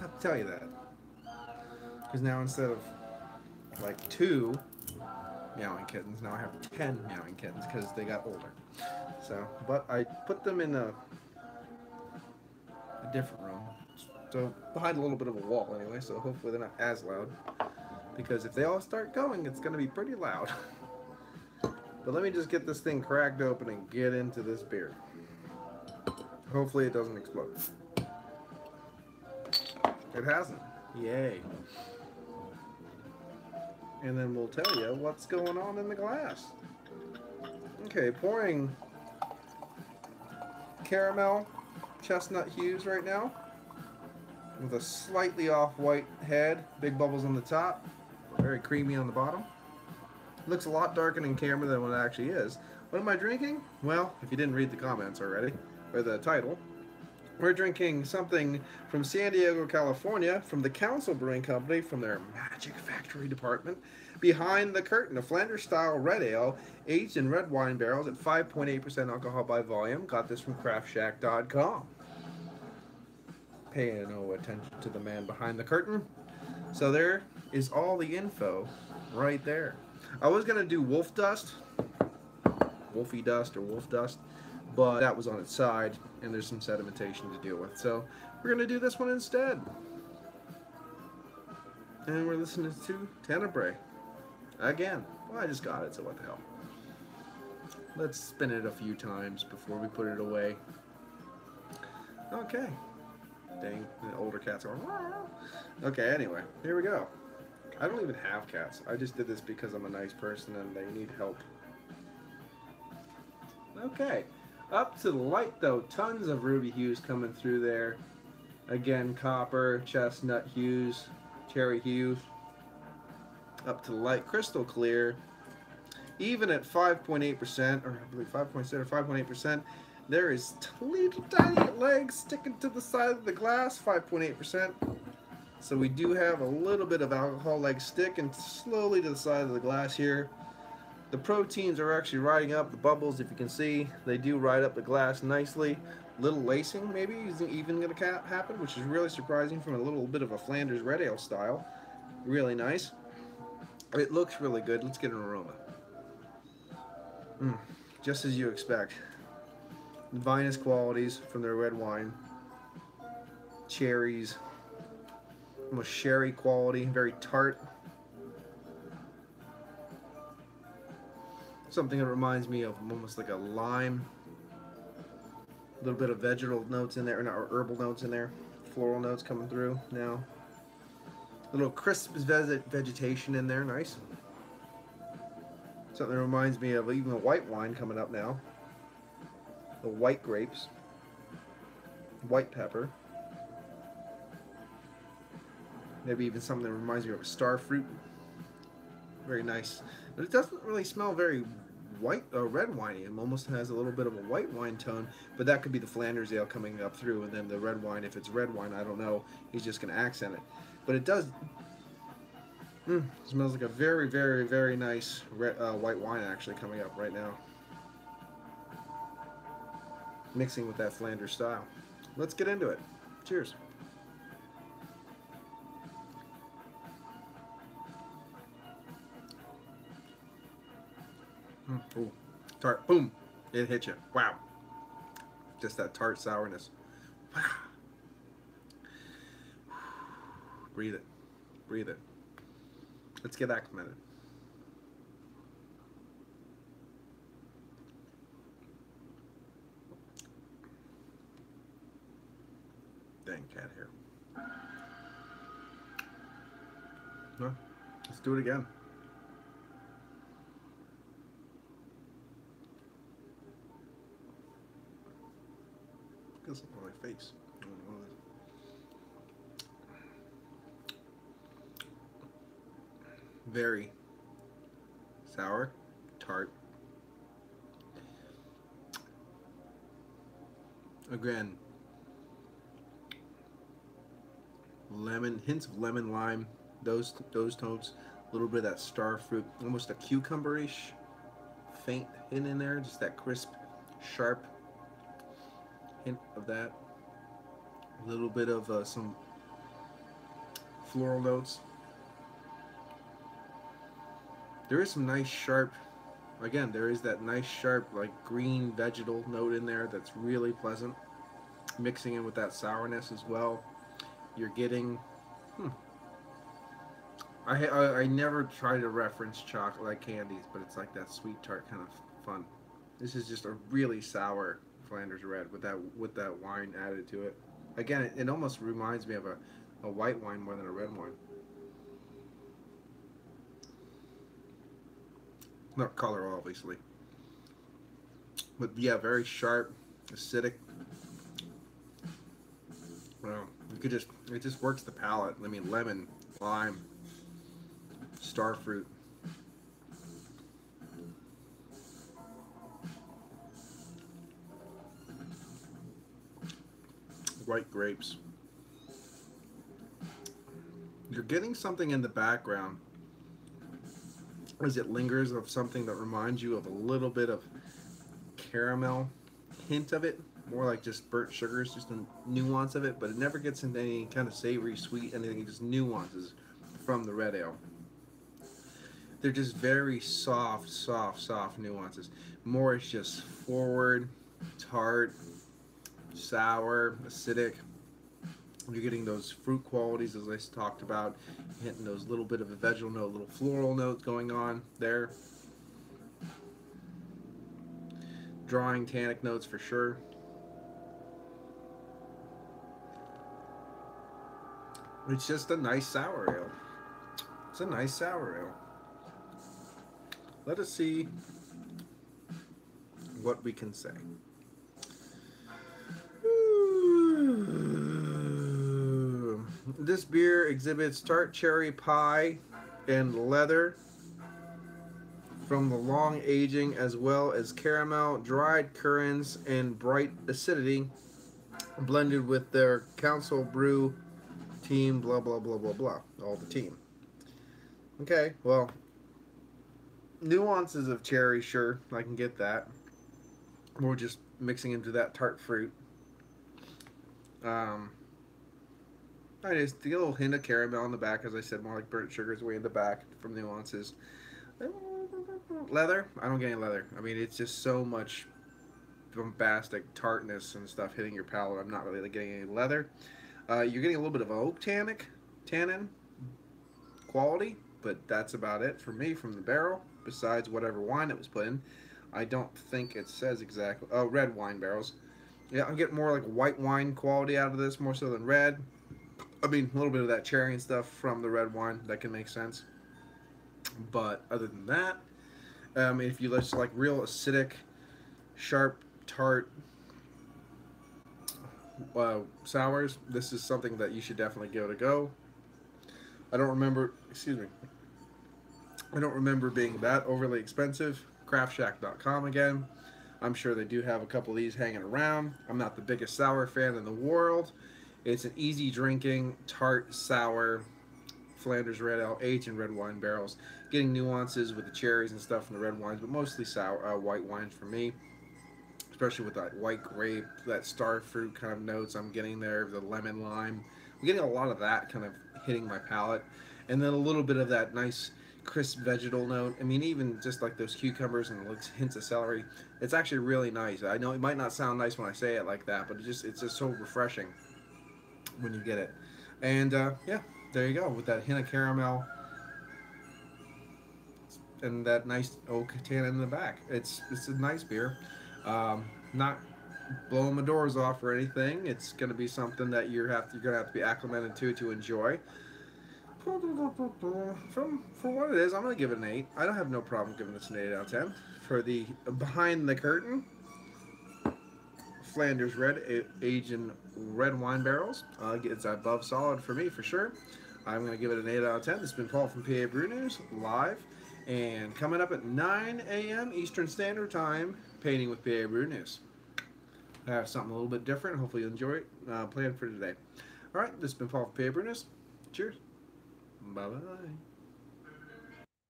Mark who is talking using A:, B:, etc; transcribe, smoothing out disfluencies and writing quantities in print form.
A: have to tell you that. Because now instead of like 2 meowing kittens, now I have 10 meowing kittens because they got older. So, but I put them in a different room. So behind a little bit of a wall anyway, so hopefully they're not as loud. Because if they all start going, it's going to be pretty loud. But let me just get this thing cracked open and get into this beer. Hopefully it doesn't explode. It hasn't. Yay. And then we'll tell you what's going on in the glass. Okay, pouring caramel chestnut hues right now with a slightly off-white head, big bubbles on the top, very creamy on the bottom. Looks a lot darker in camera than what it actually is. What am I drinking? Well, if you didn't read the comments already, or the title, we're drinking something from San Diego, California, from the Council Brewing Company, from their Magic Factory department. Behind the Curtain, a Flanders-style red ale, aged in red wine barrels at 5.8% alcohol by volume. Got this from CraftShack.com. Paying no attention to the man behind the curtain. So there is all the info right there. I was going to do Wolf Dust, Wolfy Dust or Wolf Dust, but that was on its side, and there's some sedimentation to deal with. So we're going to do this one instead. And we're listening to Tenebrae. Again. Well, I just got it, so what the hell. Let's spin it a few times before we put it away. Okay. Dang, the older cats are. Okay, anyway, here we go. I don't even have cats. I just did this because I'm a nice person and they need help. Okay. Up to the light, though. Tons of ruby hues coming through there. Again, copper, chestnut hues, cherry hue. Up to the light, crystal clear. Even at 5.8%, or I believe 5.7 or 5.8%, there is little tiny legs sticking to the side of the glass, 5.8%. So we do have a little bit of alcohol legs sticking slowly to the side of the glass here. The proteins are actually riding up the bubbles, if you can see. They do ride up the glass nicely. Little lacing maybe is even going to happen, which is really surprising from a little bit of a Flanders red ale style. Really nice. It looks really good. Let's get an aroma. Just as you expect. Vinous qualities from their red wine. Cherries. Almost sherry quality. Very tart. Something that reminds me of almost like a lime. A little bit of vegetal notes in there, or herbal notes in there. Floral notes coming through now. A little crisp vegetation in there, nice. Something that reminds me of even a white wine coming up now. The white grapes. White pepper. Maybe even something that reminds me of a star fruit. Very nice. But it doesn't really smell very white red winey. It almost has a little bit of a white wine tone, but that could be the Flanders ale coming up through, and then the red wine, if it's red wine, I don't know. He's just going to accent it. But it does smells like a very, very, very nice white wine actually coming up right now. Mixing with that Flanders style. Let's get into it. Cheers. Ooh, tart. Boom. It hit you. Wow. Just that tart sourness. Wow. Breathe it. Breathe it. Let's get acclimated. Dang cat hair. Huh? Let's do it again. Got something on my face. I don't know what it is. Very sour, tart. Again, lemon, hints of lemon, lime, those tones. A little bit of that star fruit, almost a cucumber-ish faint hint in there. Just that crisp, sharp hint of that. A little bit of some floral notes. There is some nice sharp, again, there is that nice sharp like green vegetal note in there that's really pleasant. Mixing in with that sourness as well. You're getting, I never try to reference chocolate like candies, but it's like that sweet tart kind of fun. This is just a really sour Flanders Red with that wine added to it. Again, it almost reminds me of a white wine more than a red wine. Not color, obviously, but yeah, very sharp, acidic. Well, it just works the palate. I mean, lemon, lime, star fruit. White grapes. You're getting something in the background as it lingers of something that reminds you of a little bit of caramel, hint of it, more like just burnt sugars, just a nuance of it, but it never gets into any kind of savory, sweet, anything, just nuances from the red ale. They're just very soft, soft, soft nuances. More is just forward, tart, sour, acidic. You're getting those fruit qualities as I talked about, hitting those little bit of a vegetal note, little floral notes going on there. Drawing tannic notes for sure. It's just a nice sour ale. It's a nice sour ale. Let us see what we can say. This beer exhibits tart cherry pie and leather from the long aging, as well as caramel, dried currants, and bright acidity, blended with their council brew team, blah, blah, blah, blah, blah. All the team. Okay, well, nuances of cherry, sure, I can get that. We're just mixing into that tart fruit. I just get a little hint of caramel in the back, as I said, more like burnt sugars way in the back from nuances. Leather, I don't get any leather. I mean, it's just so much bombastic tartness and stuff hitting your palate. I'm not really getting any leather. You're getting a little bit of oak tannin quality, but that's about it for me from the barrel, besides whatever wine it was put in. I don't think it says exactly. Oh, red wine barrels. Yeah, I'm getting more like white wine quality out of this, more so than red. I mean, a little bit of that cherry and stuff from the red wine, that can make sense. But other than that, if you just like real acidic, sharp, tart sours, this is something that you should definitely give it a go. I don't remember, excuse me, I don't remember being that overly expensive. Craftshack.com again. I'm sure they do have a couple of these hanging around. I'm not the biggest sour fan in the world. It's an easy drinking, tart, sour Flanders Red Ale aged in red wine barrels. Getting nuances with the cherries and stuff from the red wines, but mostly sour white wines for me. Especially with that white grape, that star fruit kind of notes I'm getting there, the lemon lime. I'm getting a lot of that kind of hitting my palate. And then a little bit of that nice crisp vegetal note. I mean, even just like those cucumbers and hints of celery. It's actually really nice. I know it might not sound nice when I say it like that, but it's just so refreshing when you get it. And yeah, there you go, with that hint of caramel and that nice oak tannin in the back. It's a nice beer. Not blowing my doors off or anything. It's going to be something that you're going to have to be acclimated to enjoy. For what it is, I'm going to give it an 8. I don't have no problem giving this an 8 out of 10. For the behind the curtain Flanders Red aged in red wine barrels, it's above solid for me for sure. I'm going to give it an 8 out of 10. This has been Paul from PA Brew News live, and coming up at 9 a.m. Eastern Standard Time, Painting with PA Brew News. I have something a little bit different. Hopefully you enjoy it. Planned for today. All right, this has been Paul from PA Brew News. Cheers. Bye-bye.